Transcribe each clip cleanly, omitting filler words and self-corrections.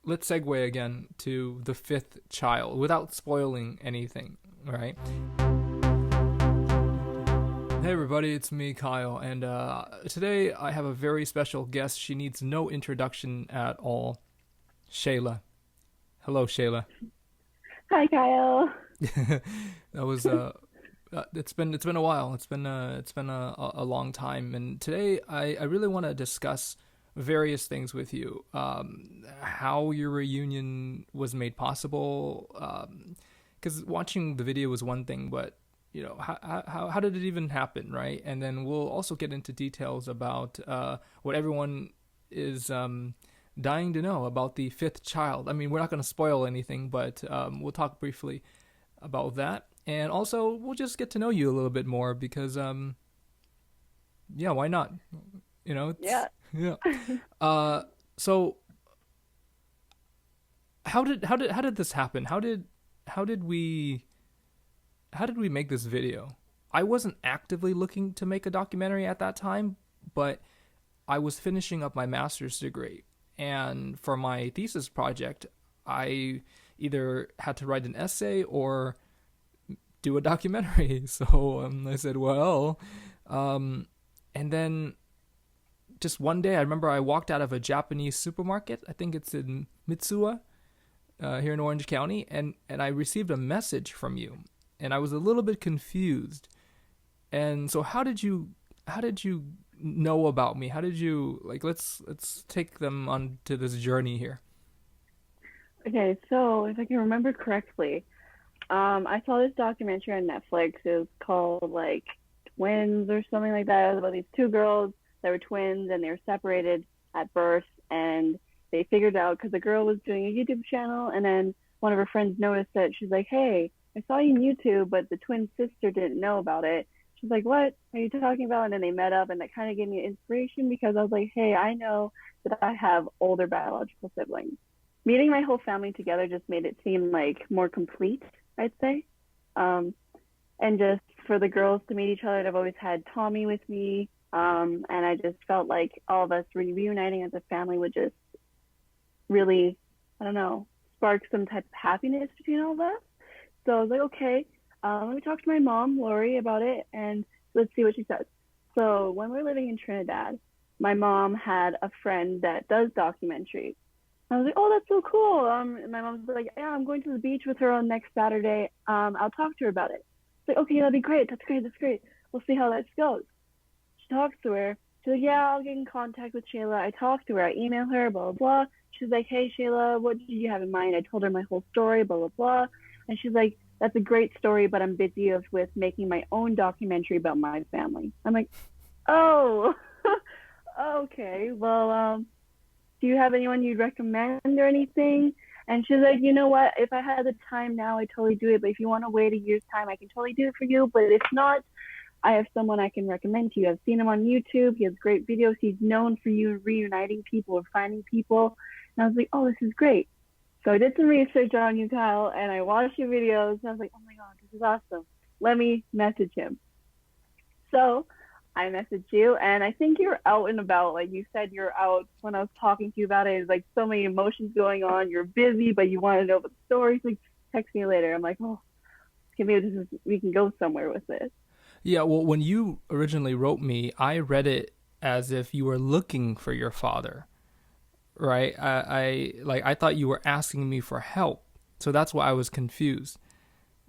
let's segue again to the fifth child without spoiling anything, right? Hey everybody, it's me, Kyle, and today I have a very special guest. She needs no introduction at all. Shayla. Hello, Shayla. Hi, Kyle. That was it's been a while. It's been a long time, and today I really want to discuss various things with you. How your reunion was made possible. Because watching the video was one thing, but how did it even happen, right? And then we'll also get into details about what everyone is dying to know about the fifth child. I mean, we're not going to spoil anything, but we'll talk briefly about that. And also, we'll just get to know you a little bit more because, yeah, why not? It's Yeah. yeah. Uh, so how did this happen? How did we how did we make this video? I wasn't actively looking to make a documentary at that time, but I was finishing up my master's degree, and for my thesis project, I either had to write an essay or do a documentary. So I said, well, um, and then just one day, I remember I walked out of a Japanese supermarket. I think it's in Mitsuwa, here in Orange County, and I received a message from you, and I was a little bit confused. And so, how did you know about me? How did you like? Let's take them on to this journey here. Okay, so if I can remember correctly, I saw this documentary on Netflix. It was called like Twins or something like that. It was about these two girls that were twins and they were separated at birth, and they figured out because the girl was doing a YouTube channel, and then one of her friends noticed it. She's like, "Hey, I saw you on YouTube, but the twin sister didn't know about it." She's like, "What are you talking about?" And then they met up, and that kind of gave me inspiration because I was like, "Hey, I know that I have older biological siblings." Meeting my whole family together just made it seem like more complete, I'd say. Um, and just for the girls to meet each other, I've always had Tommy with me. And I just felt like all of us reuniting as a family would just really, I don't know, spark some type of happiness between all of us. So I was like, okay, let me talk to my mom, Lori, about it, and let's see what she says. So when we were living in Trinidad, my mom had a friend that does documentaries. I was like, oh, that's so cool. And my mom's like, yeah, I'm going to the beach with her on next Saturday. I'll talk to her about it. It's like, okay, that'd be great. That's great. That's great. We'll see how that goes. She talks to her. She's like, yeah, I'll get in contact with Shayla. I talked to her. I emailed her, blah, blah, blah. She's like, hey, Shayla, what did you have in mind? I told her my whole story, blah, blah, blah. And she's like, that's a great story, but I'm busy with making my own documentary about my family. I'm like, oh, okay. Well, do you have anyone you'd recommend or anything? And she's like, you know what? If I had the time now, I totally do it. But if you want to wait a year's time, I can totally do it for you. But if not, I have someone I can recommend to you. I've seen him on YouTube. He has great videos. He's known for you reuniting people or finding people. And I was like, oh, this is great. So I did some research on you, Kyle, and I watched your videos. And I was like, oh my God, this is awesome. Let me message him. So I messaged you, and I think you're out and about. Like you said, you're out when I was talking to you about it. It's like so many emotions going on. You're busy, but you want to know about the stories. Like, text me later. I'm like, oh, okay, maybe this is we can go somewhere with this. Yeah, well, when you originally wrote me, I read it as if you were looking for your father, right? I thought you were asking me for help, so that's why I was confused.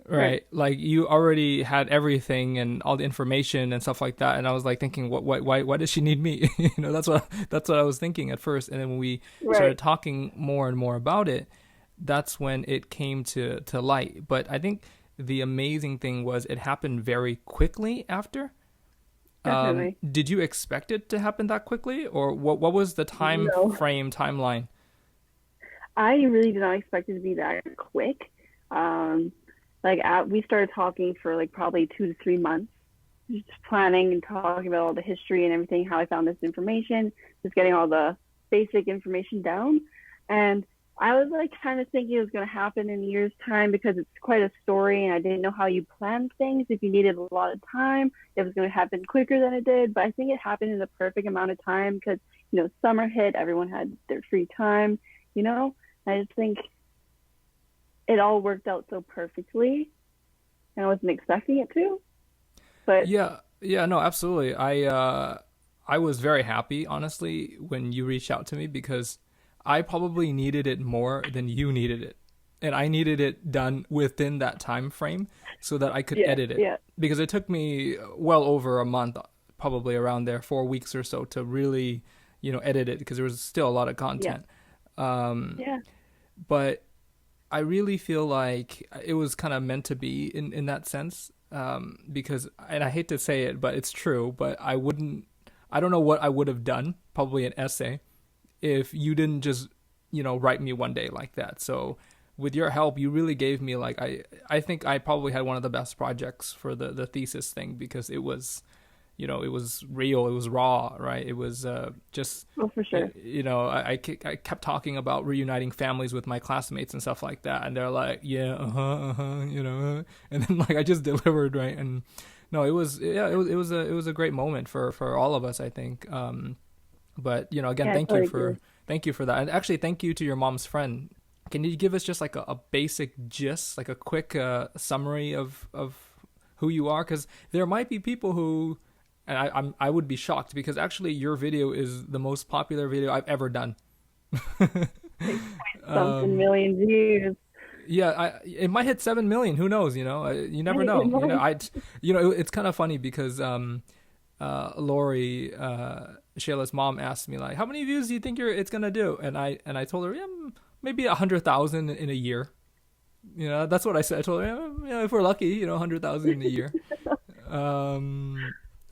Right. Right, like you already had everything and all the information and stuff like that, and I was like thinking, why does she need me? That's what I was thinking at first, and then when we Right. started talking more and more about it, that's when it came to light. But I think the amazing thing was it happened very quickly after. Definitely. Did you expect it to happen that quickly, or what was the time No, frame timeline? I really did not expect it to be that quick. Um, we started talking for like probably 2 to 3 months, just planning and talking about all the history and everything, how I found this information, just getting all the basic information down. And I was like kind of thinking it was going to happen in a year's time because it's quite a story, and I didn't know how you plan things. If you needed a lot of time, it was going to happen quicker than it did. But I think it happened in the perfect amount of time because, summer hit, everyone had their free time, you know? I just think it all worked out so perfectly, and I wasn't expecting it to. But Yeah, yeah, no, absolutely. I was very happy, honestly, when you reached out to me because I probably needed it more than you needed it. And I needed it done within that time frame so that I could yeah, edit it. yeah, Because it took me well over a month, probably around there, 4 weeks or so to really, edit it because there was still a lot of yeah, content. Um, yeah. but I really feel like it was kind of meant to be in that sense. Because, and I hate to say it, but it's true, but I don't know what I would have done, probably an essay, if you didn't just, write me one day like that. So with your help, you really gave me like, I think I probably had one of the best projects for the thesis thing because it was, it was real, it was raw, right? It was just, Oh, for sure. I kept talking about reuniting families with my classmates and stuff like that, and they're like, yeah, and then like I just delivered, right? And no, it was, yeah, it was a great moment for all of us, I think. But again, Yeah, I totally agree. thank you for that, and actually thank you to your mom's friend. Can you give us just like a basic gist, like a quick summary of who you are? Because there might be people who, and I would be shocked because actually your video is the most popular video I've ever done. Like something um, million views. yeah, it might hit 7 million. Who knows? You never Right, it know. might. It's kind of funny because Lori, Shayla's mom, asked me like, "How many views do you think it's gonna do?" And I told her, yeah, maybe 100,000 in a year. That's what I said. I told her, yeah, if we're lucky, 100,000 in a year.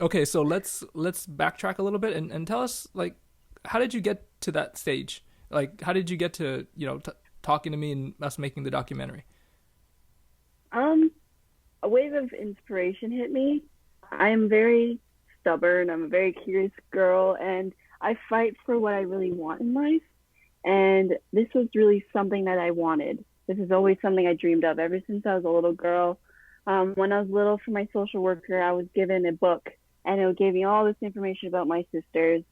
Okay, so let's backtrack a little bit and tell us like, how did you get to that stage? Like, how did you get to talking to me and us making the documentary? Um, a wave of inspiration hit me. I'm very stubborn. I'm a very curious girl, and I fight for what I really want in life. And this was really something that I wanted. This is always something I dreamed of ever since I was a little girl. When I was little, for my social worker, I was given a book, and it gave me all this information about my sisters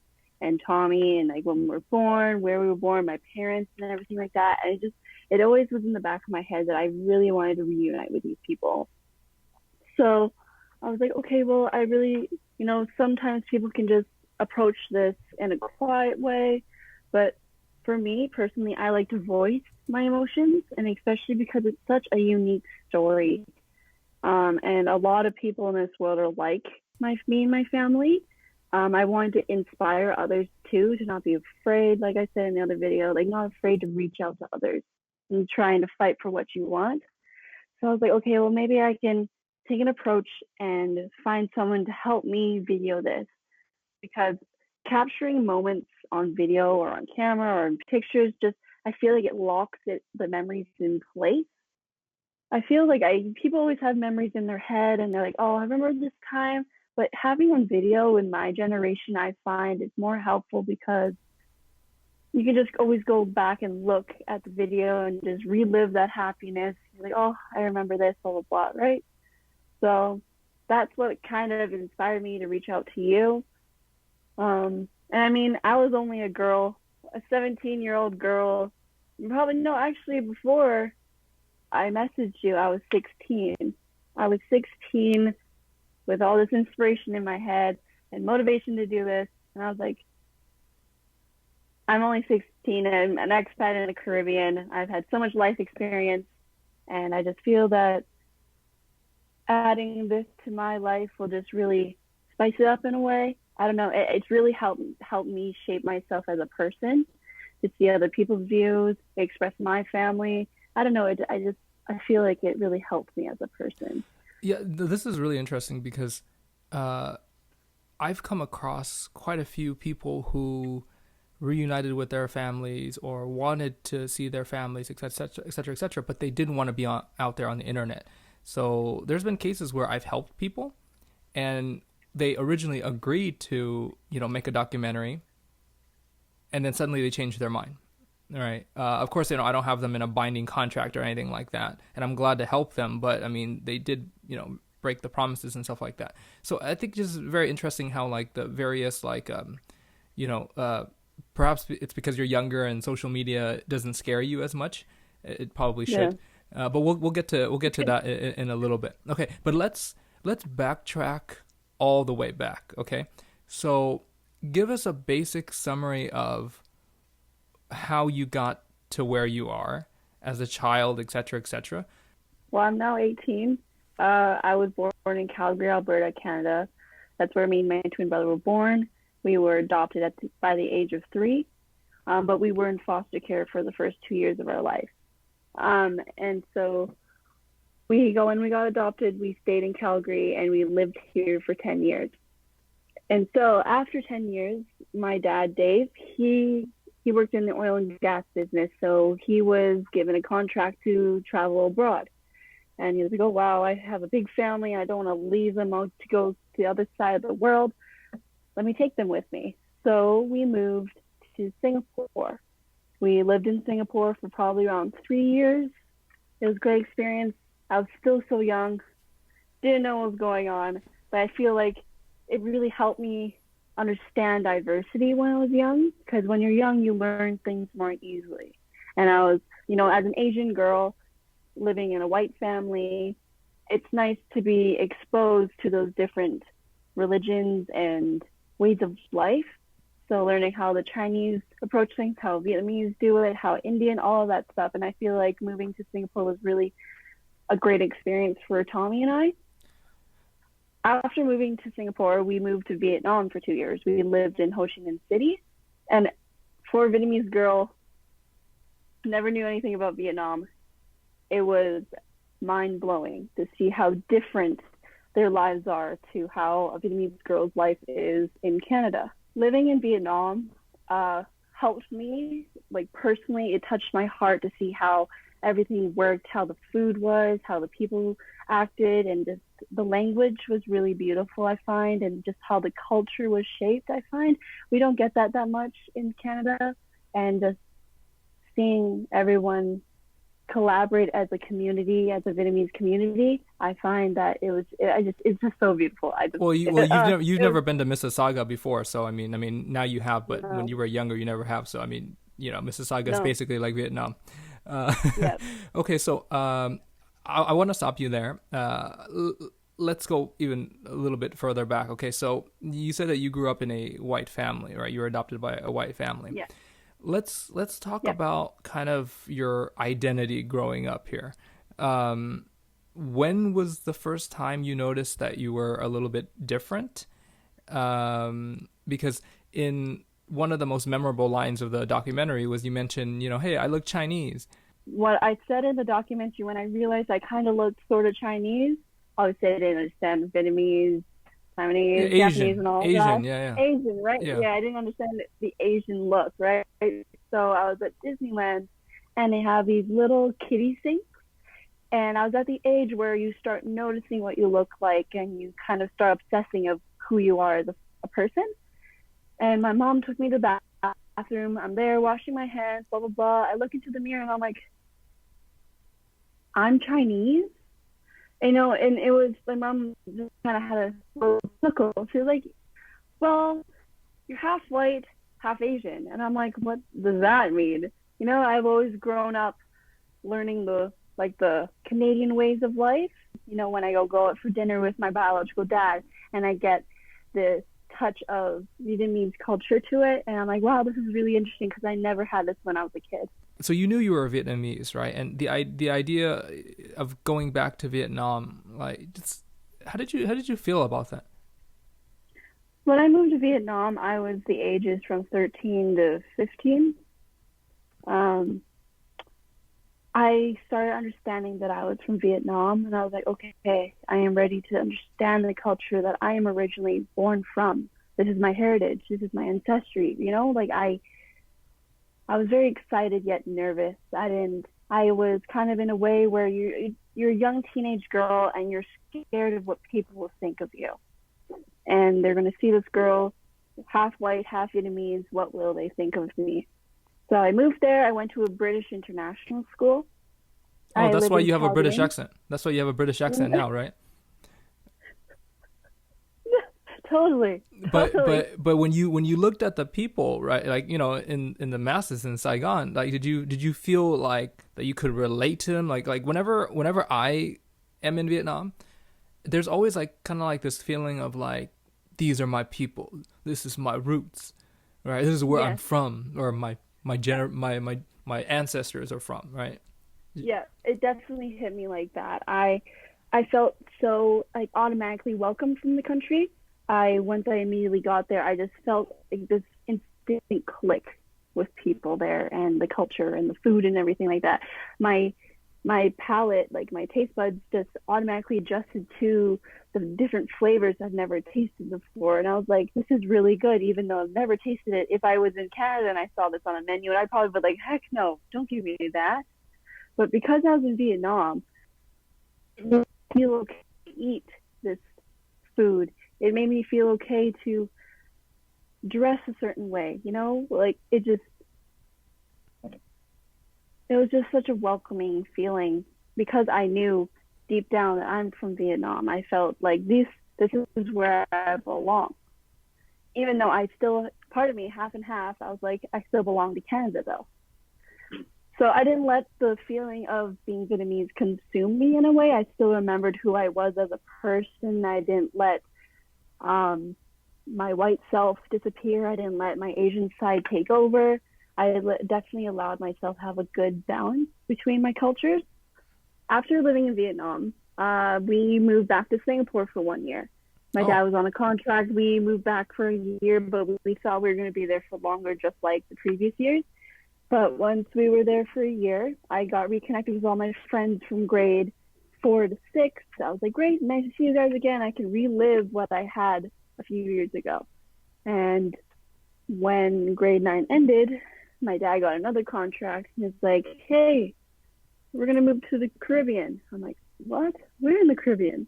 and Tommy, and like when we were born, where we were born, my parents, and everything like that. And it always was in the back of my head that I really wanted to reunite with these people. So I was like, okay, well, I really, sometimes people can just approach this in a quiet way. But for me personally, I like to voice my emotions, and especially because it's such a unique story. And a lot of people in this world are like me and my family. I wanted to inspire others too, to not be afraid, like I said in the other video, like not afraid to reach out to others and trying to fight for what you want. So I was like, okay, well, maybe I can take an approach and find someone to help me video this, because capturing moments on video or on camera or in pictures, just I feel like it locks the memories in place. I feel like people always have memories in their head and they're like, oh, I remember this time. But having on video in my generation, I find is more helpful because you can just always go back and look at the video and just relive that happiness. You're like, oh, I remember this, blah, blah, blah, right? So that's what kind of inspired me to reach out to you. And I mean, I was only a girl, a 17-year-old girl. Probably, no, actually, before I messaged you, I was 16. I was 16 with all this inspiration in my head and motivation to do this. And I was like, I'm only 16. I'm an expat in the Caribbean. I've had so much life experience. And I just feel that adding this to my life will just really spice it up in a way. I don't know. It's really helped me shape myself as a person, to see other people's views, express my family. I don't know. I feel like it really helped me as a person. Yeah, this is really interesting because uh, I've come across quite a few people who reunited with their families or wanted to see their families, etc., etc., etc., but they didn't want to be out there on the internet. So there's been cases where I've helped people, and they originally agreed to, make a documentary, and then suddenly they changed their mind. All right. Of course, I don't have them in a binding contract or anything like that, and I'm glad to help them. But I mean, they did, break the promises and stuff like that. So I think just very interesting how like the various like, you know, uh, perhaps it's because you're younger and social media doesn't scare you as much. It probably Yeah. should, but we'll get to that in a little bit. Okay, but let's backtrack all the way back. Okay, so give us a basic summary of how you got to where you are as a child, etc., etc. Well, I'm now 18. I was born in Calgary, Alberta, Canada. That's where me and my twin brother were born. We were adopted by the age of 3, but we were in foster care for the first 2 years of our life. And so when we got adopted, we stayed in Calgary and we lived here for 10 years. And so after 10 years, my dad, Dave, he worked in the oil and gas business. So he was given a contract to travel abroad. And he was like, oh, wow, I have a big family. I don't want to leave them out to go to the other side of the world. Let me take them with me. So we moved to Singapore. We lived in Singapore for probably around 3 years. It was a great experience. I was still so young, didn't know what was going on, but I feel like it really helped me understand diversity when I was young, because when you're young, you learn things more easily. And I was, as an Asian girl living in a white family, it's nice to be exposed to those different religions and ways of life. So learning how the Chinese approach things, how Vietnamese do it, how Indian, all of that stuff. And I feel like moving to Singapore was really a great experience for Tommy and I. After moving to Singapore, we moved to Vietnam for 2 years. We lived in Ho Chi Minh City. And for a Vietnamese girl, never knew anything about Vietnam. It was mind-blowing to see how different their lives are to how a Vietnamese girl's life is in Canada. Living in Vietnam helped me, like personally, it touched my heart to see how everything worked, how the food was, how the people acted, and just the language was really beautiful, I find, and just how the culture was shaped, I find. We don't get that much in Canada, and just seeing everyone collaborate as a community, as a Vietnamese community, I find that it's just so beautiful. You've never been to Mississauga before, so I mean now you have, but when you were younger, you never have. So I mean, Mississauga is basically like Vietnam. Yeah. Okay, so I want to stop you there. Let's go even a little bit further back. Okay, so you said that you grew up in a white family, right? You were adopted by a white family. Yeah. Let's talk about kind of your identity growing up here. When was the first time you noticed that you were a little bit different? Because in one of the most memorable lines of the documentary was you mentioned, hey, I look Chinese. What I said in the documentary, when I realized I kind of looked sort of Chinese, I would say I didn't understand Vietnamese, Taiwanese, Asian, Japanese, and all Asian, that. yeah. Asian, right? Yeah. I didn't understand the Asian look, right? So I was at Disneyland, and they have these little kiddie sinks, and I was at the age where you start noticing what you look like, and you kind of start obsessing of who you are as a person. And my mom took me to the bathroom. I'm there washing my hands, blah, blah, blah. I look into the mirror, and I'm like, I'm Chinese? And it was, my mom just kind of had a little chuckle. She was like, well, you're half white, half Asian. And I'm like, what does that mean? I've always grown up learning the Canadian ways of life. When I go out for dinner with my biological dad, and I get this touch of Vietnamese culture to it. And I'm like, wow, this is really interesting, because I never had this when I was a kid. So you knew you were Vietnamese, right? And the idea of going back to Vietnam, how did you feel about that? When I moved to Vietnam, I was the ages from 13 to 15. I started understanding that I was from Vietnam, and I was like, okay, I am ready to understand the culture that I am originally born from. This is my heritage. This is my ancestry. I was very excited yet nervous. I was kind of in a way where you're a young teenage girl, and you're scared of what people will think of you. And they're going to see this girl, half white, half Vietnamese. What will they think of me? So I moved there. I went to a British international school. Oh, that's why you have a British accent. That's why you have a British accent now, right? Totally, But totally. but when you looked at the people, right, like in the masses in Saigon, like did you feel like that you could relate to them? Like whenever I am in Vietnam, there's always like kind of like this feeling of like these are my people, this is my roots, right? This is where I'm Yes, from, or my ancestors are from, right? yeah, it definitely hit me like that. I felt so like automatically welcome from the country. I once I immediately got there, I just felt like this instant click with people there and the culture and the food and everything like that. My my palate, like my taste buds, just automatically adjusted to the different flavors I've never tasted before. And I was like, this is really good, even though I've never tasted it. If I was in Canada and I saw this on a menu, and I probably would like, heck no, don't give me that. But because I was in Vietnam, it made me feel okay to eat this food. It made me feel okay to dress a certain way, like it was just such a welcoming feeling because I knew deep down that I'm from Vietnam. I felt like this is where I belong. Even though I still part of me, half and half, I was like, I still belong to Canada though. So I didn't let the feeling of being Vietnamese consume me in a way. I still remembered who I was as a person. I didn't let um, my white self disappear. I didn't let my Asian side take over. Definitely allowed myself to have a good balance between my cultures. After living in Vietnam, we moved back to Singapore for 1 year. My dad Oh, was on a contract. We moved back for a year, but we thought we were going to be there for longer, just like the previous years. But once we were there for a year, I got reconnected with all my friends from grade 4 to 6. I was like, great, nice to see you guys again. I can relive what I had a few years ago. And when grade 9 ended, my dad got another contract and it's like, hey, we're going to move to the Caribbean. I'm like, what? We're in the Caribbean.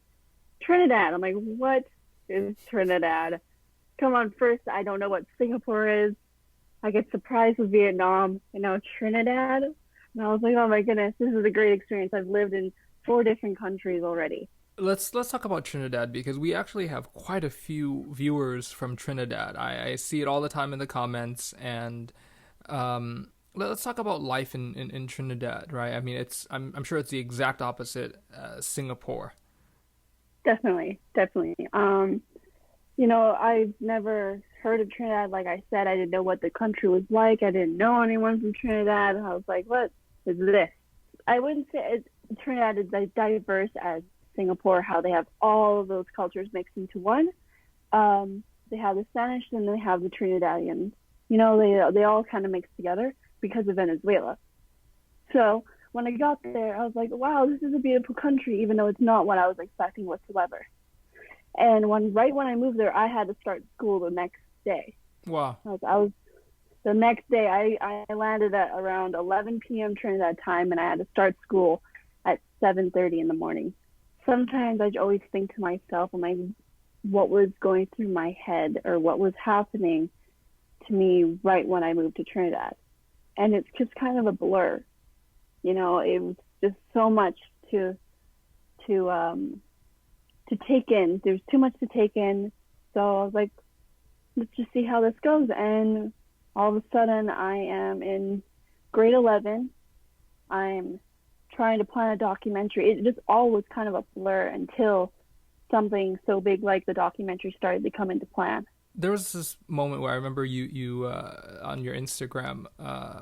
Trinidad. I'm like, what is Trinidad? Come on, first, I don't know what Singapore is. I get surprised with Vietnam and now Trinidad. And I was like, oh my goodness, this is a great experience. I've lived in 4 different countries already. let's talk about Trinidad because we actually have quite a few viewers from Trinidad. I see it all the time in the comments, and let's talk about life in Trinidad, right? I mean, I'm sure it's the exact opposite Singapore. Definitely, definitely. I've never heard of Trinidad. Like I said, I didn't know what the country was like. I didn't know anyone from Trinidad. I was like, what is this? I wouldn't say Trinidad is as diverse as Singapore, how they have all of those cultures mixed into one. They have the Spanish and they have the Trinidadians. They all kind of mix together because of Venezuela. So when I got there, I was like, wow, this is a beautiful country, even though it's not what I was expecting whatsoever. And right when I moved there, I had to start school the next day. Wow. I was the next day. I landed at around 11 p.m. Trinidad time, and I had to start school at 7:30 in the morning. Sometimes I always think to myself, "Am I what was going through my head, or what was happening to me right when I moved to Trinidad?" And it's just kind of a blur. It was just so much to to take in. There's too much to take in. So I was like, let's just see how this goes. And all of a sudden, I am in grade 11. I'm trying to plan a documentary. It just all was kind of a blur until something so big like the documentary started to come into plan. There was this moment where I remember you on your Instagram,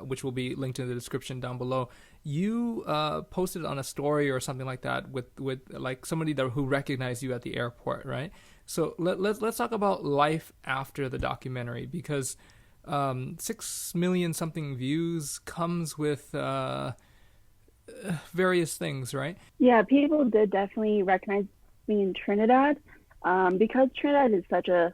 which will be linked in the description down below. You posted on a story or something like that with like somebody who recognized you at the airport, right? So let's talk about life after the documentary because 6 million something views comes with various things, right? Yeah, people did definitely recognize me in Trinidad, because Trinidad is such a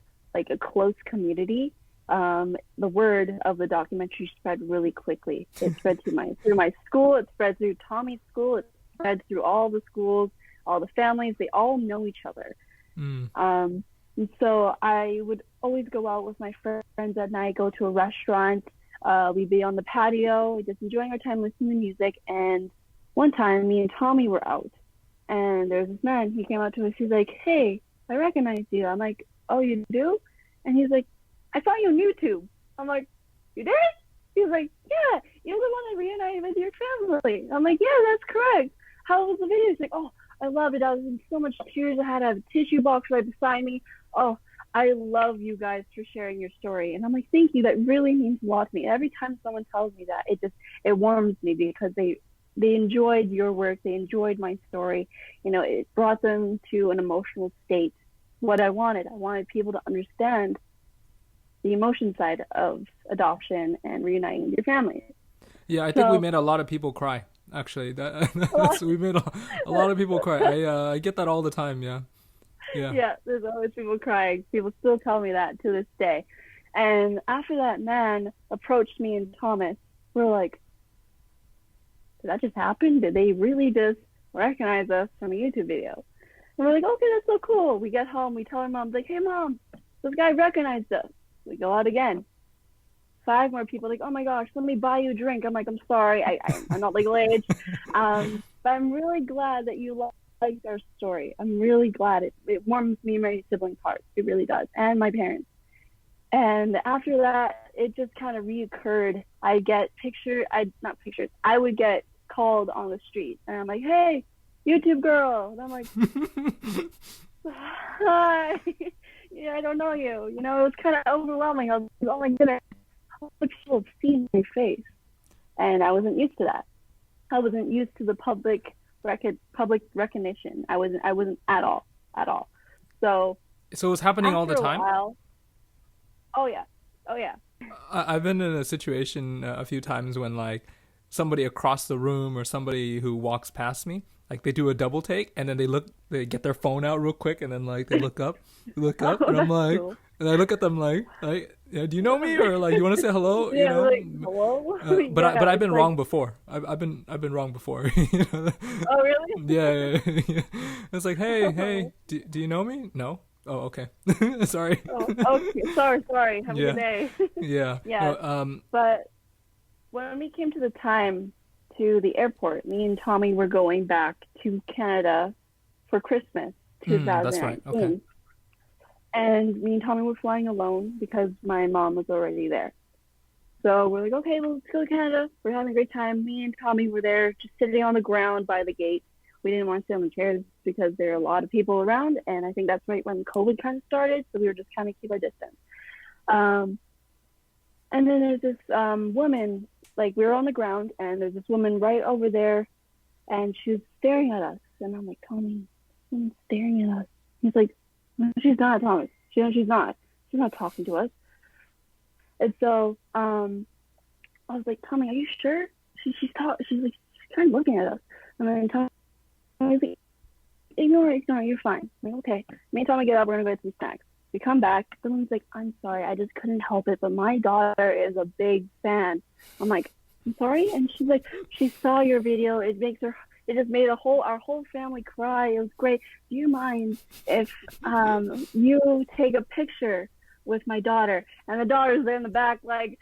close community. The word of the documentary spread really quickly. It spread through my school. It spread through Tommy's school. It spread through all the schools, all the families. They all know each other. Mm. And so I would always go out with my friends at night, go to a restaurant. We'd be on the patio, just enjoying our time listening to music. And one time, me and Tommy were out, and there was this man. He came out to us. He's like, "Hey, I recognize you." I'm like, oh, you do? And he's like, I saw you on YouTube. I'm like, you did? He's like, yeah, you're the one that reunited with your family. I'm like, yeah, that's correct. How was the video? He's like, oh, I love it. I was in so much tears. I had a tissue box right beside me. Oh, I love you guys for sharing your story. And I'm like, thank you. That really means a lot to me. Every time someone tells me that, it warms me because they enjoyed your work. They enjoyed my story. You know, it brought them to an emotional state. What I wanted people to understand the emotion side of adoption and reuniting with your family. Yeah, I think we made a lot of people cry. Actually, we made a lot of people cry. I get that all the time. Yeah, yeah. Yeah, there's always people crying. People still tell me that to this day. And after that man approached me and Thomas, we're like, did that just happen? Did they really just recognize us from a YouTube video? And we're like, okay, that's so cool. We get home, we tell our mom, like, hey mom, this guy recognized us. We go out again. 5 more people like, oh my gosh, let me buy you a drink. I'm like, I'm sorry, I'm not legal age. But I'm really glad that you liked our story. I'm really glad. It warms me and my siblings' hearts. It really does. And my parents. And after that, it just kind of reoccurred. I would get called on the street. And I'm like, hey, YouTube girl. And I'm like, hi. Yeah, I don't know you. You know, it was kind of overwhelming. I was like, oh my goodness, how many people have seen my face? And I wasn't used to that. I wasn't used to the public recognition. I wasn't at all. So it was happening all the time? Oh yeah. I've been in a situation a few times when like somebody across the room or somebody who walks past me, like they do a double take and then they get their phone out real quick and then like they look up, and I'm like, cool. And I look at them like, yeah, do you know me or like you want to say hello? Yeah, you know, like, hello. But I've been wrong before. I've been wrong before. You know? Oh really? Yeah. It's like, hey, do you know me? No. Oh, okay. Sorry. Okay. Sorry. Have a good day. Yeah. Yeah. But when we came to the time to the airport, me and Tommy were going back to Canada for Christmas 2019. That's right. Okay. And me and Tommy were flying alone because my mom was already there. So we're like, okay, well, let's go to Canada. We're having a great time. Me and Tommy were there just sitting on the ground by the gate. We didn't want to sit on the chairs because there are a lot of people around. And I think that's right when COVID kind of started. So we were just kind of keep our distance. And then there's this woman, like we were on the ground and there's this woman right over there and she was staring at us. And I'm like, Tommy, someone's staring at us. He's like, no, she's not, Thomas. She's not. She's not talking to us. And so I was like, Tommy, are you sure? She's like, she's kind of looking at us. And then Tommy's like, ignore it, you're fine. I'm like, okay. Me and Tommy get up, we're gonna go get some snacks. We come back, someone's like, I'm sorry, I just couldn't help it, but my daughter is a big fan. I'm like, I'm sorry? And she's like, she saw your video, it just made our whole family cry. It was great. Do you mind if you take a picture with my daughter? And the daughter's there in the back, like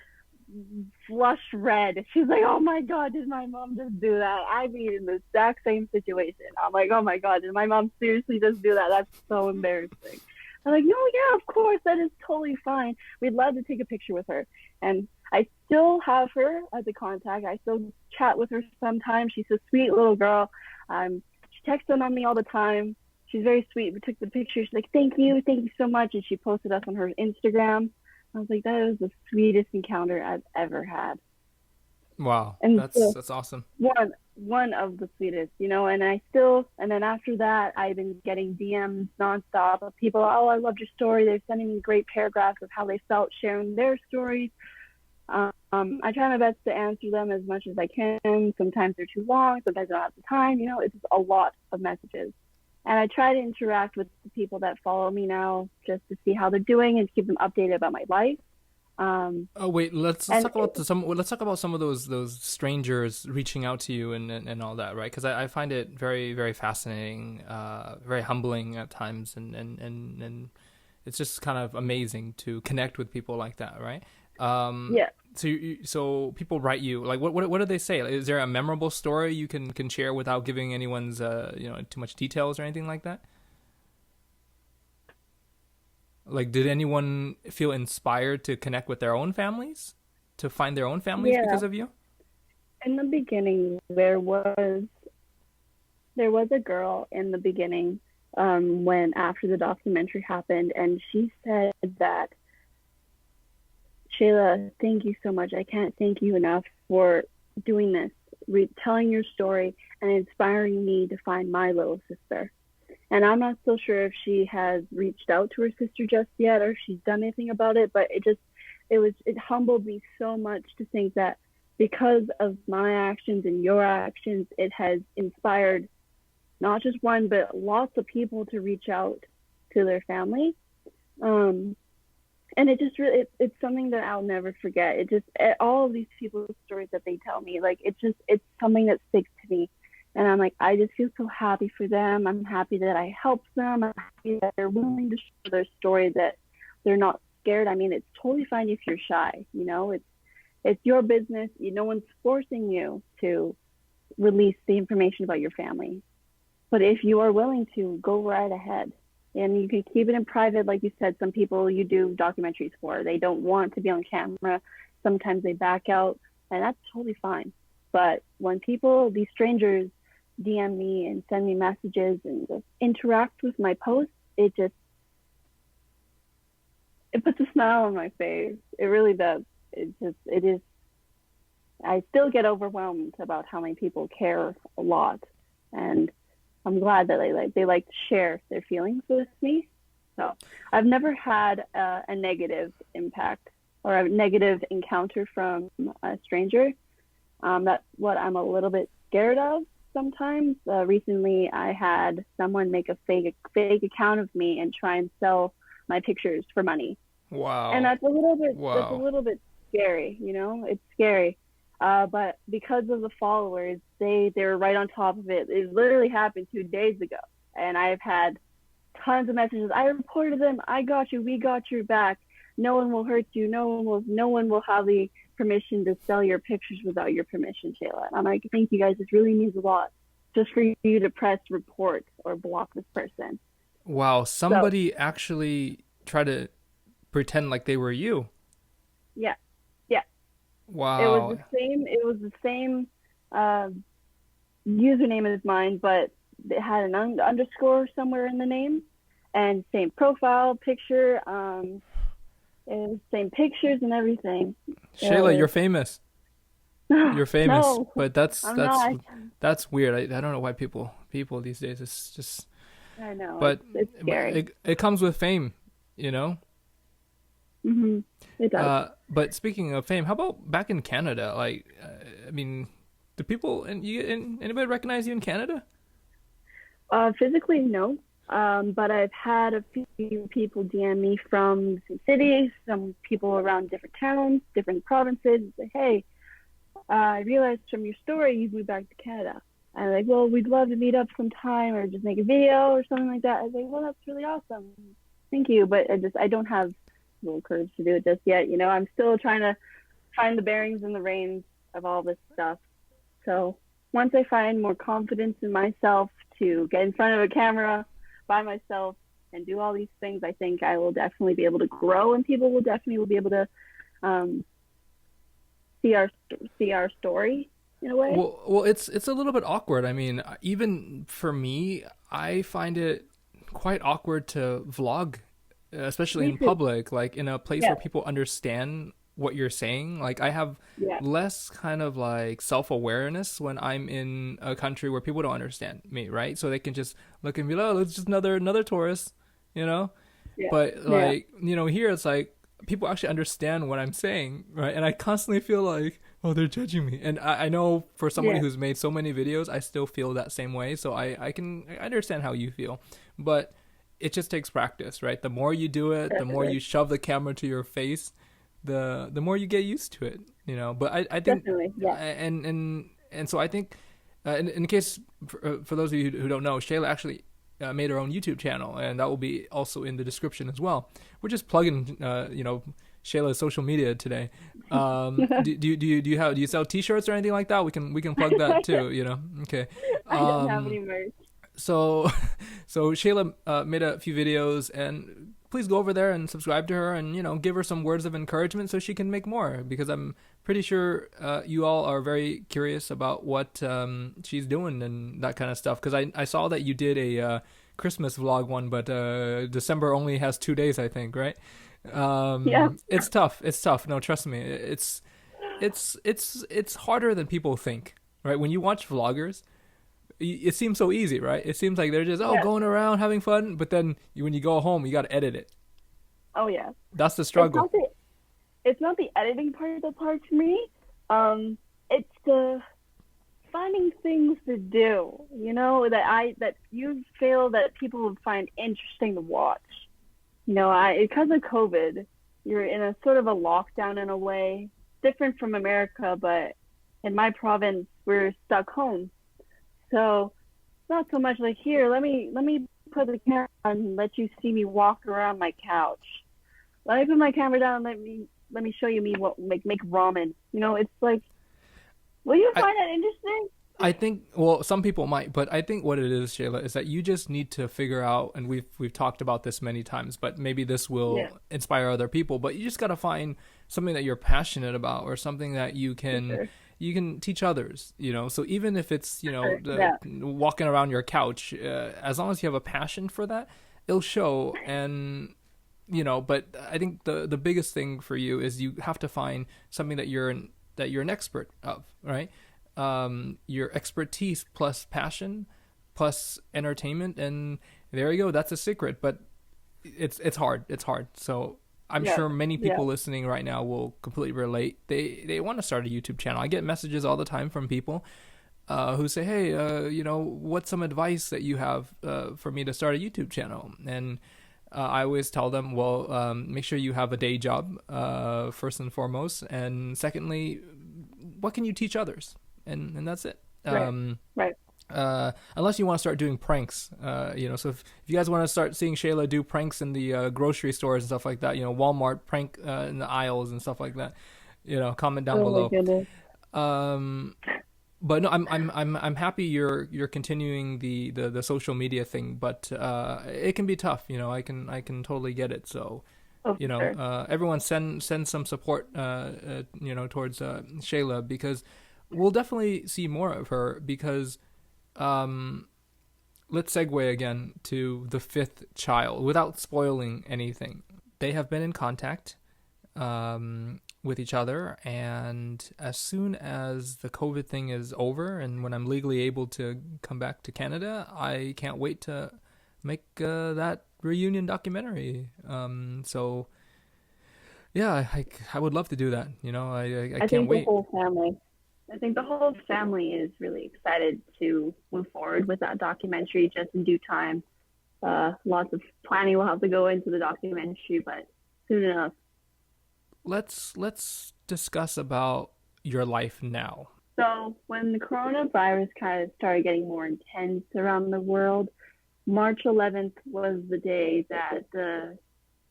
flush red. She's like, oh my God, did my mom just do that? I'd be in the exact same situation. I'm like, oh my God, did my mom seriously just do that? That's so embarrassing. I'm like, no, yeah, of course, that is totally fine. We'd love to take a picture with her. And I still have her as a contact. I still chat with her sometimes. She's a sweet little girl. She texts on me all the time. She's very sweet. We took the picture. She's like, thank you so much. And she posted us on her Instagram. I was like, that is the sweetest encounter I've ever had. Wow, and that's awesome. One of the sweetest, you know. And then after that, I've been getting DMs nonstop of people. Oh, I loved your story. They're sending me great paragraphs of how they felt sharing their stories. I try my best to answer them as much as I can. Sometimes they're too long. Sometimes I don't have the time. You know, it's a lot of messages. And I try to interact with the people that follow me now just to see how they're doing and keep them updated about my life. Let's talk about some of those strangers reaching out to you and all that, right? Because I find it very, very fascinating, very humbling at times, and it's just kind of amazing to connect with people like that, right? Yeah. So people write you, like, what do they say? Is there a memorable story you can share without giving anyone's too much details or anything like that? Like, did anyone feel inspired to connect with their own families, to find their own families Yeah. because of you? In the beginning, there was a girl in the beginning, when after the documentary happened, and she said that, Shayla, thank you so much. I can't thank you enough for doing this, telling your story and inspiring me to find my little sister. And I'm not so sure if she has reached out to her sister just yet or if she's done anything about it, but it humbled me so much to think that because of my actions and your actions, it has inspired not just one, but lots of people to reach out to their family. Um, and it just really, it's something that I'll never forget. All of these people's stories that they tell me, like, it's something that sticks to me. And I'm like, I just feel so happy for them. I'm happy that I helped them. I'm happy that they're willing to share their story, that they're not scared. I mean, it's totally fine if you're shy, it's your business. No one's forcing you to release the information about your family. But if you are willing to, go right ahead. And you can keep it in private. Like you said, some people you do documentaries for, they don't want to be on camera. Sometimes they back out, and that's totally fine. But when these strangers DM me and send me messages and just interact with my posts, it puts a smile on my face. It really does. It is. I still get overwhelmed about how many people care a lot, and I'm glad that they like to share their feelings with me. So I've never had a negative impact or a negative encounter from a stranger. That's what I'm a little bit scared of sometimes. Recently, I had someone make a fake account of me and try and sell my pictures for money, and Wow. that's a Wow. little bit scary. It's scary. But because of the followers, they were right on top of it. It literally happened 2 days ago, and I've had tons of messages. I reported them. I got you. We got your back. No one will hurt you. No one will have the permission to sell your pictures without your permission, Shayla. And I'm like, thank you guys. This really means a lot. Just for you to press report or block this person. Wow. So Somebody actually tried to pretend like they were you. yeah, yeah. It was Wow. the same. It was the same uh, username as mine, but it had an underscore somewhere in the name, and same profile picture. It was same pictures and everything. It Shayla, you're was famous. You're famous, no, but that's I'm that's not. that's weird. I don't know why people these days, it's just, I know but it's scary. it comes with fame, you know. Hmm. It does. But speaking of fame, how about back in Canada? Like, I mean, do people anybody recognize you in Canada? Physically, no. But I've had a few people DM me from some cities, some people around different towns, different provinces. Say, hey, I realized from your story you've moved back to Canada. And I'm like, well, we'd love to meet up sometime or just make a video or something like that. I was like, well, that's really awesome. Thank you. But I don't have the courage to do it just yet. I'm still trying to find the bearings and the reins of all this stuff. So once I find more confidence in myself to get in front of a camera by myself and do all these things, I think I will definitely be able to grow, and people will definitely be able to um, see our story in a way. Well, it's a little bit awkward. I mean, even for me, I find it quite awkward to vlog, especially Me in too. public, like in a place Yeah, where people understand what you're saying. Like, I have yeah, less kind of like self-awareness when I'm in a country where people don't understand me, right? So they can just look and be like, "Oh, it's just another tourist," you know? yeah, But yeah, like, here it's like people actually understand what I'm saying, right? And I constantly feel like, oh, they're judging me. And I know for somebody yeah, who's made so many videos, I still feel that same way. So I understand how you feel. But it just takes practice, right? The more you do it, the more definitely, you shove the camera to your face, the more you get used to it, But I think, definitely, yeah. and so I think, in case for those of you who don't know, Shayla actually made her own YouTube channel, and that will be also in the description as well. We're just plugging, Shayla's social media today. Do you sell T-shirts or anything like that? We can plug that too. Okay. I don't have Um, any merch. so so Shayla made a few videos, and please go over there and subscribe to her, and give her some words of encouragement so she can make more, because I'm pretty sure you all are very curious about what she's doing and that kind of stuff, because I saw that you did a Christmas vlog one, but December only has 2 days, I think, right? Yeah. It's tough. No, trust me, it's harder than people think, right? When you watch vloggers, it seems so easy, right? It seems like they're just Yeah. going around having fun, but then when you go home, you got to edit it. Oh yeah. That's the It's struggle. not the it's not the editing part that's hard for me. It's the finding things to do. That you feel that people would find interesting to watch. Because of COVID, you're in a sort of a lockdown in a way, different from America, but in my province, we're stuck home. So it's not so much like, here, let me put the camera on and let you see me walk around my couch. Let me put my camera down and let me show you me what make ramen. It's like, will you I, find that interesting? I think, well, some people might, but I think what it is, Shayla, is that you just need to figure out, and we've talked about this many times, but maybe this will Yeah, inspire other people. But you just got to find something that you're passionate about, or something that you for can sure. teach others. So even if it's Sure. Yeah, walking around your couch, as long as you have a passion for that, it'll show. And but I think the biggest thing for you is you have to find something that you're an expert of, right? Your expertise plus passion plus entertainment, and there you go. That's a secret, but it's hard. It's hard. So I'm yeah, sure many yeah. people listening right now will completely relate. They want to start a YouTube channel. I get messages all the time from people who say, "Hey, what's some advice that you have for me to start a YouTube channel?" And I always tell them, well, make sure you have a day job, first and foremost, and secondly, what can you teach others? And that's it. Right, right. Unless you want to start doing pranks, so if you guys want to start seeing Shayla do pranks in the grocery stores and stuff like that, Walmart prank in the aisles and stuff like that, comment down Oh my below. goodness. Um, but no, I'm happy you're continuing the social media thing, but it can be tough. I can totally get it. So Oh, for sure. everyone send some support towards Shayla, because we'll definitely see more of her, because um let's segue again to the fifth child without spoiling anything. They have been in contact with each other, and as soon as the COVID thing is over and when I'm legally able to come back to Canada, I can't wait to make that reunion documentary. So yeah, I would love to do that. I I can't think the wait. whole family. I think the whole family is really excited to move forward with that documentary just in due time. Lots of planning will have to go into the documentary, but soon enough. Let's discuss about your life now. So when the coronavirus kind of started getting more intense around the world, March 11th was the day that the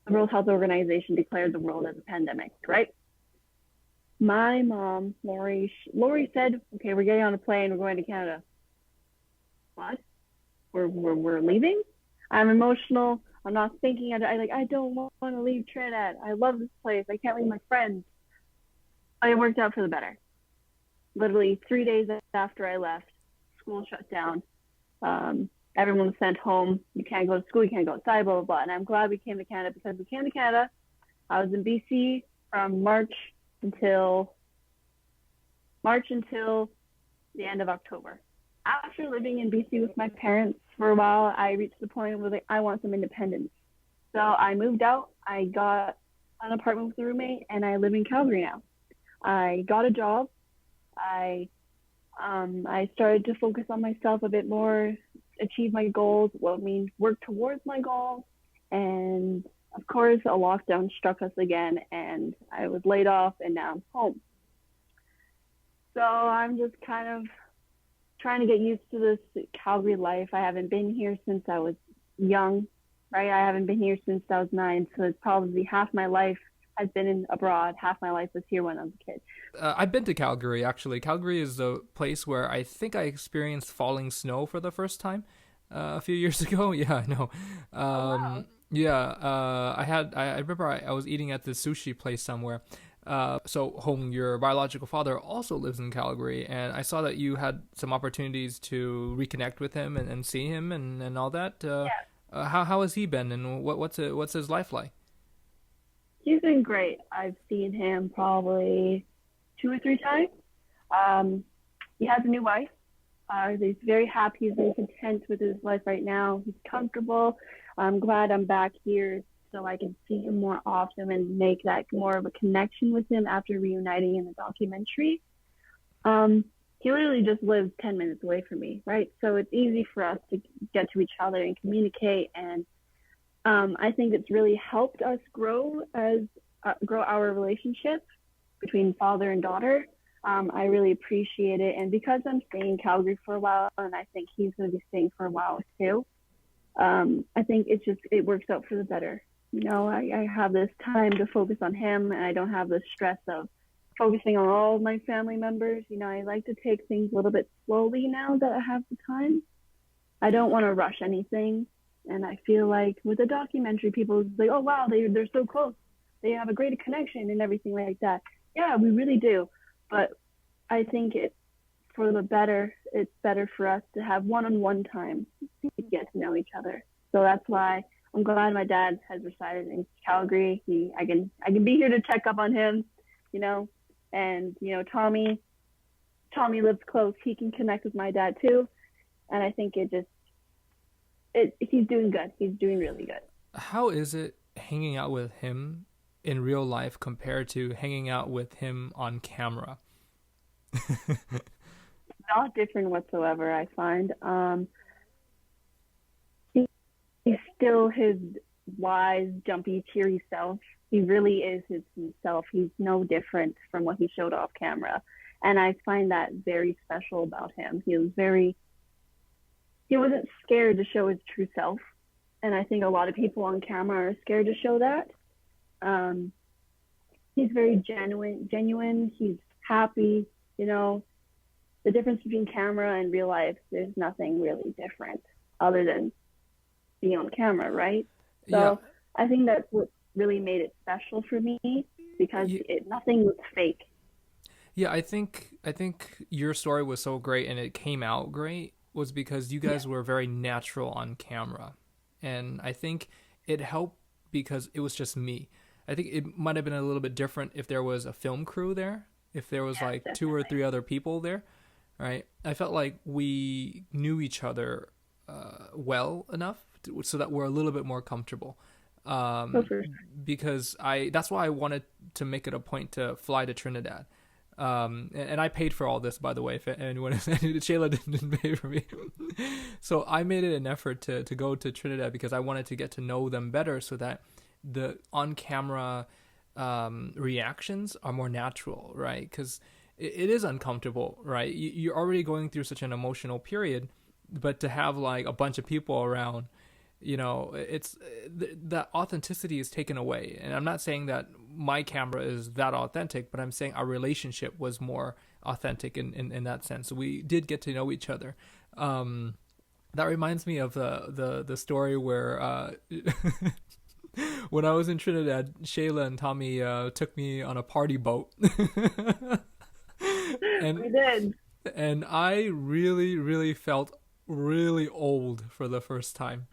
World Health Organization declared the world as a pandemic, right? My mom, Lori said, "Okay, we're getting on a plane. We're going to Canada." What? We're leaving? I'm emotional. I'm not thinking. I don't want to leave Trinidad. I love this place. I can't leave my friends. It worked out for the better. Literally 3 days after I left, school shut down. Everyone was sent home. You can't go to school. You can't go outside. Blah blah blah. And I'm glad we came to Canada, because we came to Canada. I was in BC from until March until the end of October. After living in BC with my parents for a while, I reached the point where I want some independence. So I moved out. I got an apartment with a roommate, and I live in Calgary now. I got a job. I started to focus on myself a bit more, achieve my goals. Work towards my goals. And of course, a lockdown struck us again, and I was laid off, and now I'm home. So I'm just kind of trying to get used to this Calgary life. I haven't been here since I was young, right? I haven't been here since I was 9, so it's probably half my life has been abroad. Half my life was here when I was a kid. I've been to Calgary, actually. Calgary is the place where I think I experienced falling snow for the first time a few years ago. Yeah, I know. Oh wow. Yeah, I remember I was eating at this sushi place somewhere. So Hong, your biological father also lives in Calgary, and I saw that you had some opportunities to reconnect with him and see him and all that. How has he been, and what's his life like? He's been great. I've seen him probably 2 or 3 times. Um, he has a new wife. He's very happy. He's very content with his life right now. He's comfortable. I'm glad I'm back here so I can see him more often and make that more of a connection with him after reuniting in the documentary. Um, he literally just lives 10 minutes away from me, right? So it's easy for us to get to each other and communicate. And I think it's really helped us grow our relationship between father and daughter. I really appreciate it. And because I'm staying in Calgary for a while, and I think he's going to be staying for a while too, I think it works out for the better. I have this time to focus on him, and I don't have the stress of focusing on all of my family members. I like to take things a little bit slowly now that I have the time. I don't want to rush anything. And I feel like with a documentary, people like, oh wow, they're so close. They have a great connection and everything like that. Yeah, we really do. But I think for the better, it's better for us to have one-on-one time to get to know each other. So that's why I'm glad my dad has resided in Calgary. I can be here to check up on him, you know, and Tommy lives close. He can connect with my dad too, and I think he's doing good. He's doing really good. How is it hanging out with him in real life compared to hanging out with him on camera? Not different whatsoever, I find. He's still his wise, jumpy, cheery self. He really is himself. He's no different from what he showed off camera. And I find that very special about him. He wasn't scared to show his true self. And I think a lot of people on camera are scared to show that. Um, he's very genuine. He's happy. The difference between camera and real life, there's nothing really different other than being on camera, right? Yeah, So I think that's what really made it special for me because you, nothing was fake. yeah. I think your story was so great and it came out great was because you Yeah, guys were very natural on camera, and I think it helped because it was just me. I think it might have been a little bit different if there was a film crew there, if there was like two or definitely. three other people there, right? I felt like we knew each other well enough so that we're a little bit more comfortable. So Um, for because that's why I wanted to make it a point to fly to Trinidad. And I paid for all this, by the way. If anyone is, Shayla didn't pay for me, so I made it an effort to go to Trinidad because I wanted to get to know them better, so that the on camera reactions are more natural, right? Because it is uncomfortable, right? You're already going through such an emotional period, but to have like a bunch of people around, it's the authenticity is taken away. And I'm not saying that my camera is that authentic, but I'm saying our relationship was more authentic in that sense. We did get to know each other. Um, that reminds me of the story where when I was in Trinidad, Shayla and Tommy took me on a party boat, and we did. and I really really felt really old for the first time.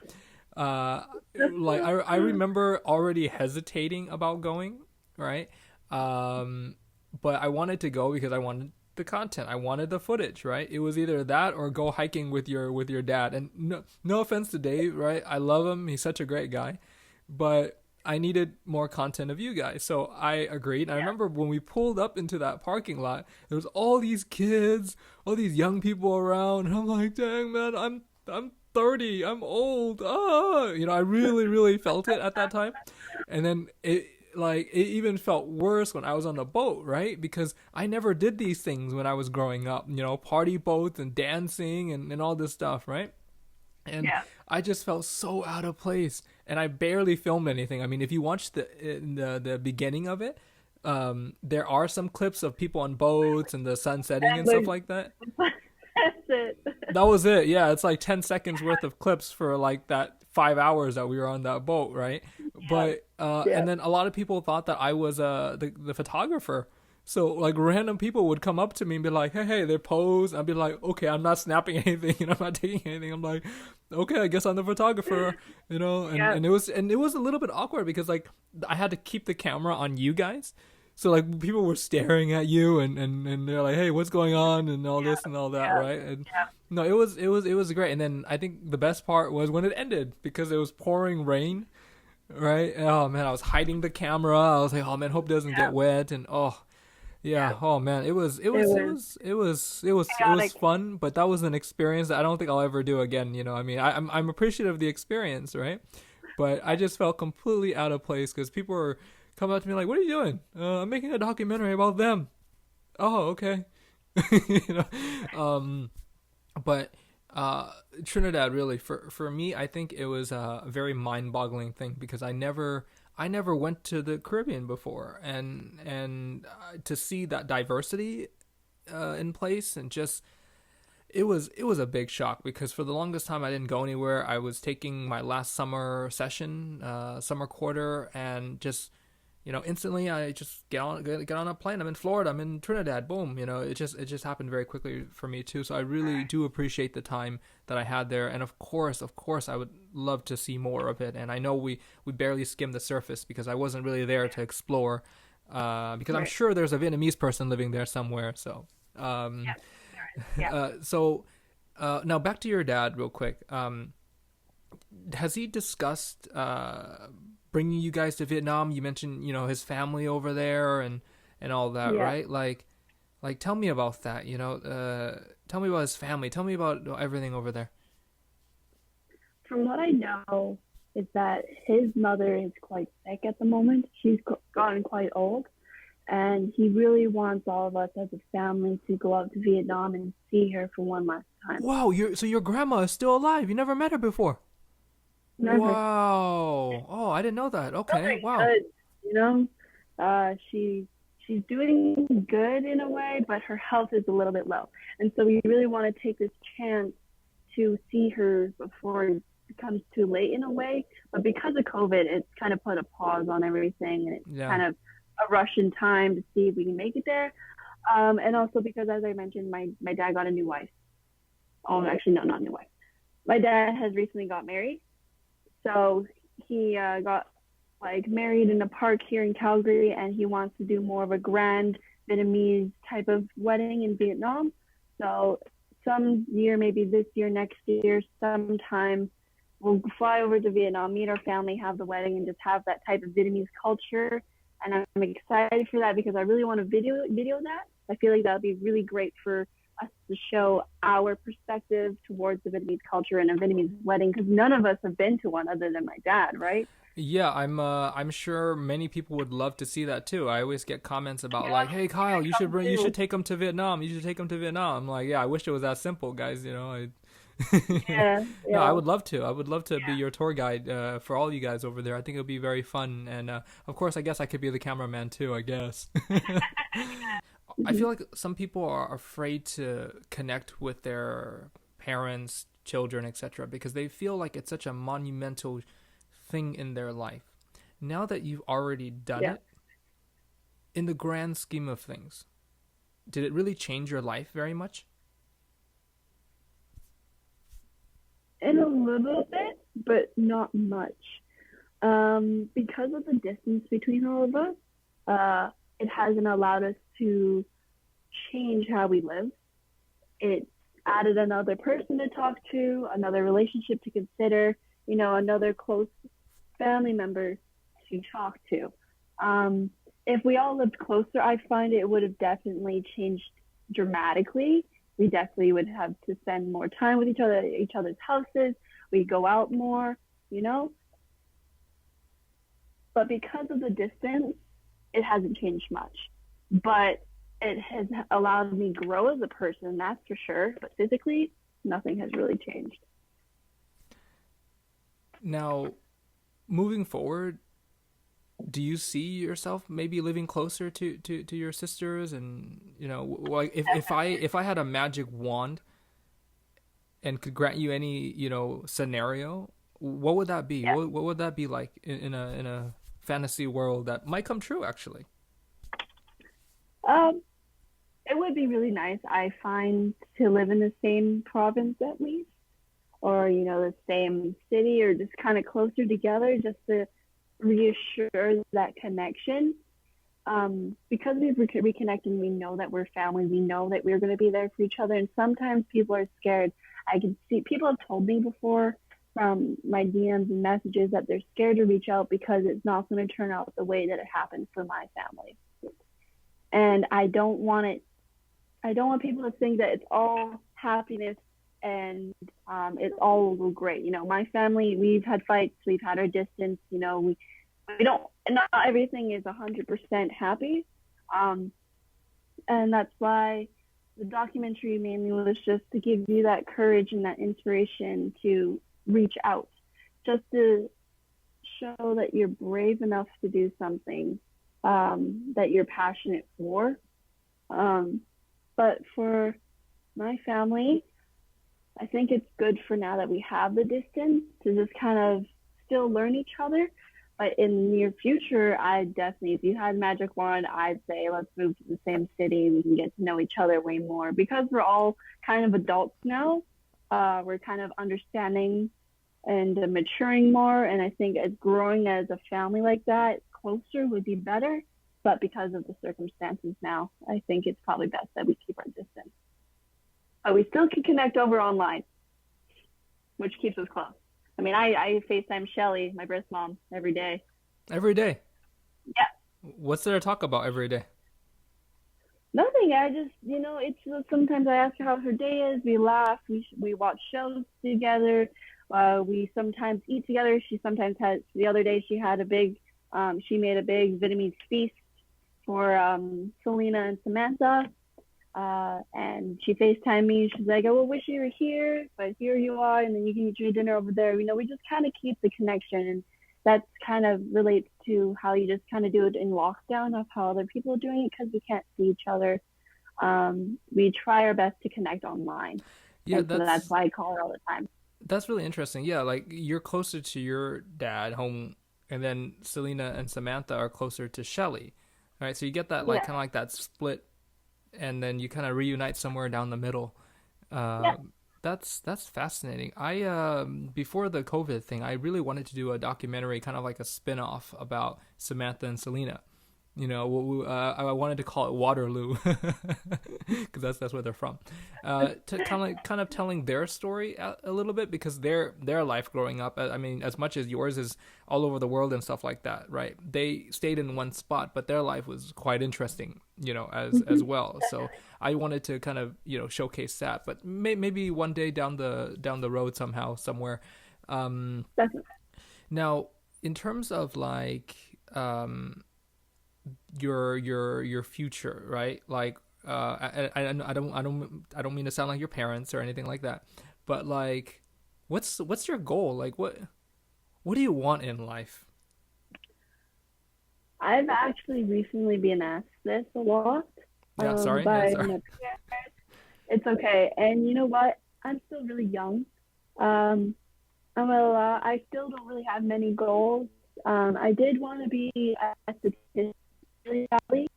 Uh, like I remember already hesitating about going, right? Um, but I wanted to go because I wanted the content. I wanted the footage, right? It was either that or go hiking with your dad. And no offense to Dave, right? I love him. He's such a great guy, but I needed more content of you guys. So I agreed. And I Yeah. remember when we pulled up into that parking lot, there was all these kids, all these young people around. And I'm like, dang man, I'm 30. I'm old. I really really felt it at that time. And then it even felt worse when I was on the boat, right? Because I never did these things when I was growing up, party boats and dancing and all this stuff, right? And Yeah. I just felt so out of place, and I barely filmed anything. I mean, if you watch the beginning of it, there are some clips of people on boats and the sun setting And and stuff like like that. That's it. That was it. Yeah, it's like 10 seconds worth of clips for like that 5 hours that we were on that boat, right? Yeah. But Yeah. and then a lot of people thought that I was the photographer. So like random people would come up to me and be like, "Hey, hey," they pose. I'd be like, "Okay, I'm not snapping anything, I'm not taking anything." I'm like, "Okay, I guess I'm the photographer," and Yeah. it was a little bit awkward because like I had to keep the camera on you guys. So like people were staring at you and they're like, "Hey, what's going on?" and all Yeah. this and all that, Yeah. right? And Yeah. no, it was great. And then I think the best part was when it ended because it was pouring rain, right? Oh man, I was hiding the camera. I was like, "Oh man, hope it doesn't get Yeah. wet." And oh Yeah. yeah, oh man, It was it was chaotic. fun, but that was an experience that I don't think I'll ever do again. I mean, I'm appreciative of the experience, right? But I just felt completely out of place because people were coming up to me like, "What are you doing?" I'm making a documentary about them. Oh, okay. you know, um, but Trinidad really for me, I think it was a very mind-boggling thing because I never went to the Caribbean before, and to see that diversity in place and just it was a big shock because for the longest time I didn't go anywhere. I was taking my last summer session, summer quarter, and just instantly I just get on a plane. I'm in Florida. I'm in Trinidad. Boom. It just happened very quickly for me too. So I really do appreciate the time that I had there. And of course, I would love to see more of it. And I know we barely skimmed the surface because I wasn't really there to explore. Because I'm Right. sure there's a Vietnamese person living there somewhere. So, Yeah. Yeah. so now back to your dad, real quick. Has he discussed bringing you guys to Vietnam? You mentioned his family over there and all that, Yeah. right? Like tell me about that. Tell me about his family. Tell me about everything over there. From what I know, is that his mother is quite sick at the moment. She's gotten quite old, and he really wants all of us as a family to go out to Vietnam and see her for one last time. Wow, your grandma is still alive. You never met her before. Never. Wow. Oh, I didn't know that. Okay. Really Wow. good, you know. She's doing good in a way, but her health is a little bit low, and so we really want to take this chance to see her before it becomes too late in a way. But because of COVID, it's kind of put a pause on everything, and it's Yeah. kind of a rush in time to see if we can make it there. And also because, as I mentioned, my dad got a new wife. Oh, actually, no, not new wife. My dad has recently got married, so he got like married in a park here in Calgary, and he wants to do more of a grand Vietnamese type of wedding in Vietnam. So some year, maybe this year, next year, sometime we'll fly over to Vietnam, meet our family, have the wedding, and just have that type of Vietnamese culture. And I'm excited for that because I really want to video that. I feel like that would be really great for us to show our perspective towards the Vietnamese culture and a Vietnamese wedding because none of us have been to one other than my dad, right? Yeah, I'm sure many people would love to see that too. I always get comments about Yeah, like, "Hey Kyle, come you should too. take them to Vietnam. You should take them to Vietnam." I'm like, "Yeah, I wish it was that simple, guys, Yeah, No, I yeah, would love to. I would love to be your tour guide for all you guys over there. I think it would be very fun and of course, I guess I could be the cameraman too, I guess. I hmm feel like some people are afraid to connect with their parents, children, etc., because they feel like it's such a monumental thing in their life. Now that you've already done yeah. it, in the grand scheme of things, did it really change your life very much? In a little bit, but not much. Because of the distance between all of us, it hasn't allowed us to change how we live. It added another person to talk to, another relationship to consider, another close family member to talk to. Um, if we all lived closer, I find it would have definitely changed dramatically. We definitely would have to spend more time with each other at each other's houses. We go out more, you know. But because of the distance, it hasn't changed much. But it has allowed me to grow as a person, that's for sure. But physically, nothing has really changed. Now, moving forward, do you see yourself maybe living closer to your sisters and like if I had a magic wand, and could grant you any, scenario, what would that be? Yeah. What would that be like in a fantasy world that might come true actually? Um, it would be really nice, I find, to live in the same province at least, or the same city, or just kind of closer together, just to reassure that connection. Because we've reconnected, we know that we're family. We know that we're going to be there for each other. And sometimes people are scared. I can see people have told me before from my DMs and messages that they're scared to reach out because it's not going to turn out the way that it happened for my family. And I don't want it. I don't want people to think that it's all happiness and it's all great. My family, we've had fights, we've had our distance. We don't, not everything is 100% happy. And that's why the documentary mainly was just to give you that courage and that inspiration to reach out, just to show that you're brave enough to do something that you're passionate for. But for my family, I think it's good for now that we have the distance to just kind of still learn each other. But in the near future, I definitely, if you had a magic wand, I'd say let's move to the same city. We can get to know each other way more because we're all kind of adults now. We're kind of understanding and maturing more. And I think as growing as a family like that, closer would be better. But because of the circumstances now, I think it's probably best that we keep our distance. But we still can connect over online, which keeps us close. I mean, I FaceTime Shelly, my birth mom, every day. Every day. Yeah. What's there to talk about every day? Nothing. I just, it's sometimes I ask her how her day is. We laugh. We watch shows together. We sometimes eat together. She sometimes has. The other day she had she made a big Vietnamese feast for Selena and Samantha. And she FaceTimed me. She's like, I will wish you were here, but here you are, and then you can eat your dinner over there. We just kind of keep the connection, and that's kind of relates to how you just kind of do it in lockdown of how other people are doing it because we can't see each other. We try our best to connect online. Yeah, and so that's why I call her all the time. That's really interesting. Yeah, like you're closer to your dad home, and then Selena and Samantha are closer to Shelly. All right, so you get that kind of like that split, and then you kind of reunite somewhere down the middle. That's fascinating. I before the COVID thing, I really wanted to do a documentary, kind of like a spin-off about Samantha and Selena. I wanted to call it Waterloo because that's where they're from. To kind of telling their story a little bit because their life growing up. I mean, as much as yours is all over the world and stuff like that, right? They stayed in one spot, but their life was quite interesting, as well. So I wanted to kind of showcase that, but maybe one day down the road somehow somewhere. Now, in terms of like your future, right? Like I don't mean to sound like your parents or anything like that, but like what's your goal? Like what do you want in life? I've actually recently been asked this a lot Yeah, sorry. by Yeah, sorry. my parents. It's okay. And you know what? I'm still really young. I still don't really have many goals. I did want to be a esthetician, really,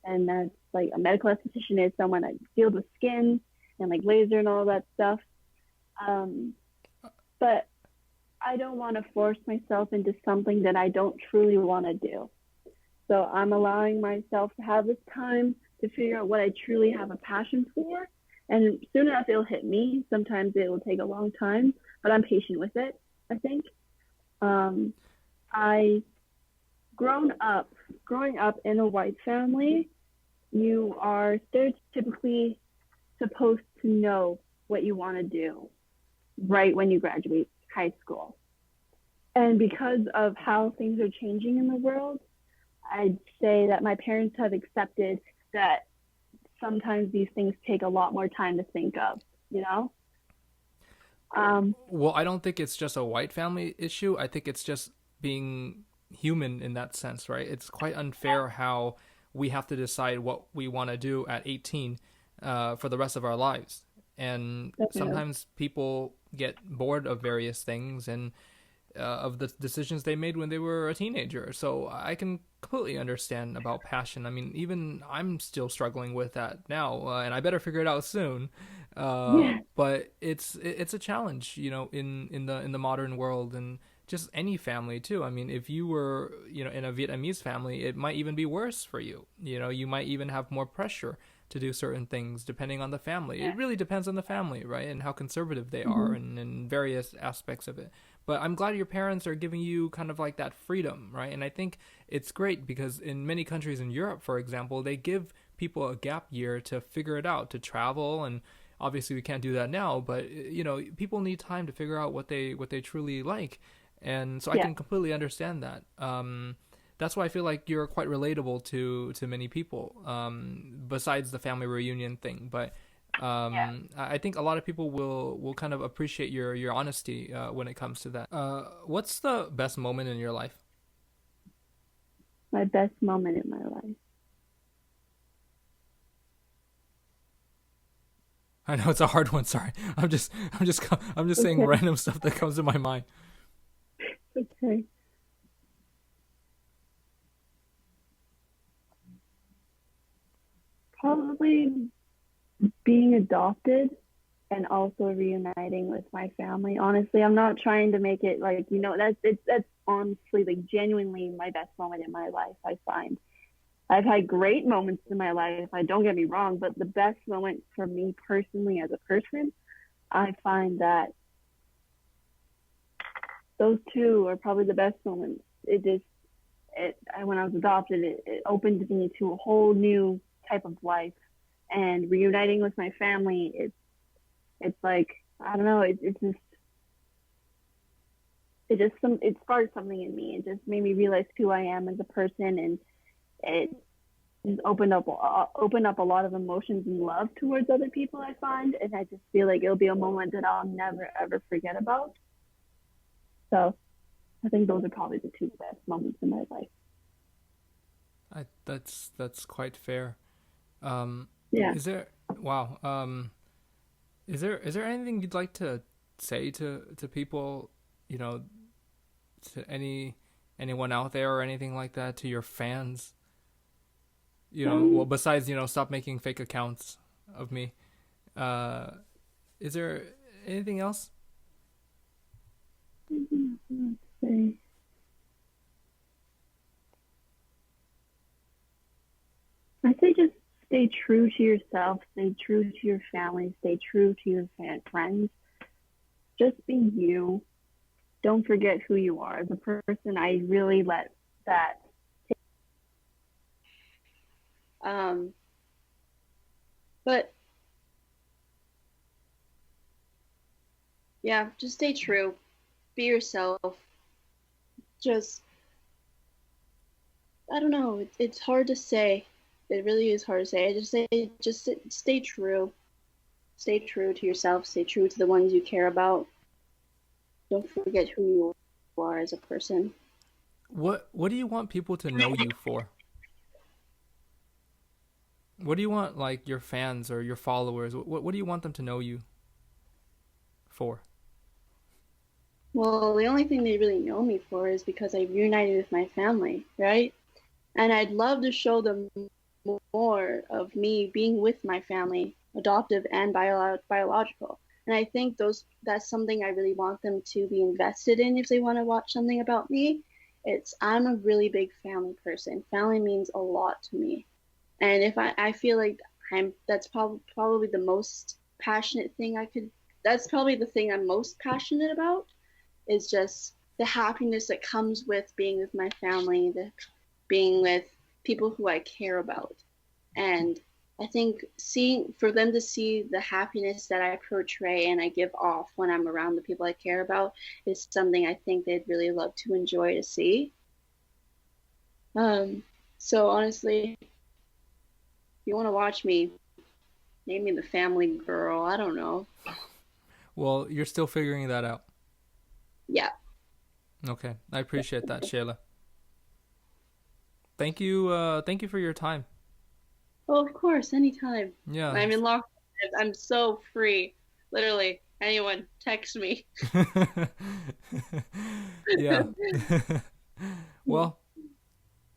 and that's like a medical esthetician is someone that deals with skin and like laser and all that stuff. But I don't want to force myself into something that I don't truly want to do. So I'm allowing myself to have this time to figure out what I truly have a passion for. And soon enough, it'll hit me. Sometimes it will take a long time, but I'm patient with it, I think. I growing up in a white family, you are stereotypically supposed to know what you want to do right when you graduate high school. And because of how things are changing in the world, I'd say that my parents have accepted that sometimes these things take a lot more time to think of, Well, I don't think it's just a white family issue. I think it's just being human in that sense, right? It's quite unfair how we have to decide what we want to do at 18 for the rest of our lives. And Definitely. sometimes people get bored of various things and of the decisions they made when they were a teenager. So I can completely understand about passion. I mean, even I'm still struggling with that now, and I better figure it out soon. Yeah. But it's a challenge, in the modern world, and just any family too. I mean, if you were, in a Vietnamese family, it might even be worse for you. You might even have more pressure to do certain things depending on the family. It really depends on the family, right? And how conservative they are, Hmm. and various aspects of it. But I'm glad your parents are giving you kind of like that freedom, right? And I think it's great because in many countries in Europe, for example, they give people a gap year to figure it out, to travel. And obviously we can't do that now, but people need time to figure out what they truly like. And so I Yeah. can completely understand that. That's why I feel like you're quite relatable to many people. Besides the family reunion thing, but I think a lot of people will kind of appreciate your honesty when it comes to that. What's the best moment in your life? My best moment in my life. I know it's a hard one. Sorry, I'm just saying Okay. random stuff that comes to my mind. Okay. Probably being adopted and also reuniting with my family. Honestly, I'm not trying to make it like, that's honestly like genuinely my best moment in my life, I find. I've had great moments in my life, I don't get me wrong, but the best moment for me personally as a person, I find that those two are probably the best moments. When I was adopted, it opened me to a whole new type of life. And reuniting with my family, it's like, I don't know, it sparked something in me. It just made me realize who I am as a person, and it just opened up a lot of emotions and love towards other people, I find, and I just feel like it'll be a moment that I'll never ever forget about. So I think those are probably the two best moments in my life. That's quite fair. Um, Yeah. is there wow? Is there anything you'd like to say to people? You know, to anyone out there or anything like that, to your fans? Well, Um, besides stop making fake accounts of me. Uh, is there anything else? let's see. I say just stay true to yourself, stay true to your family, stay true to your friends. Just be you. Don't forget who you are as a person. I really let that. Um, but yeah, just stay true. Be yourself. Just, I don't know. It's hard to say. It really is hard to say. I just say, just stay true. Stay true to yourself. Stay true to the ones you care about. Don't forget who you are as a person. What do you want people to know you for? What do you want, like, your fans or your followers? What do you want them to know you for? Well, the only thing they really know me for is because I reunited with my family, right? And I'd love to show them more of me being with my family, adoptive and biological. And I think that's something I really want them to be invested in if they want to watch something about me. I'm a really big family person. Family means a lot to me. And if I feel like that's probably the most passionate thing I could, that's probably the thing I'm most passionate about, is just the happiness that comes with being with my family, the being with people who I care about. And I think seeing for them to see the happiness that I portray and I give off when I'm around the people I care about is something I think they'd really love to enjoy to see. Um, so honestly, if you want to watch me, name me the family girl. I don't know. Well, you're still figuring that out. Yeah. Okay, I appreciate that, Shayla. Thank you for your time. Oh, of course, anytime. Yeah, I'm in lockdown I'm so free. Literally, anyone text me. Yeah. Well,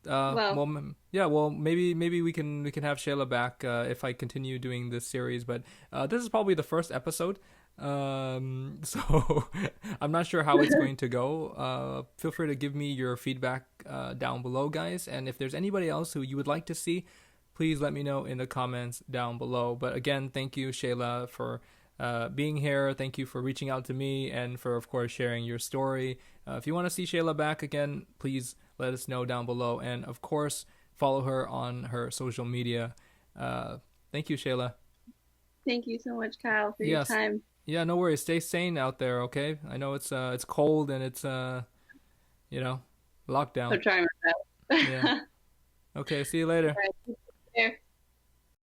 Well, yeah. Well, maybe we can have Shayla back if I continue doing this series. But this is probably the first episode, so I'm not sure how it's going to go. Feel free to give me your feedback down below, guys. And if there's anybody else who you would like to see, please let me know in the comments down below. But again, thank you, Shayla, for being here. Thank you for reaching out to me and for, of course, sharing your story. If you want to see Shayla back again, please let us know down below. And, of course, follow her on her social media. Thank you, Shayla. thank you so much, Kyle, for your Yes. time. Yeah, no worries. Stay sane out there, okay? I know it's cold and it's you know, lockdown. I'm trying my Yeah. best. Okay, see you later. All right, take care.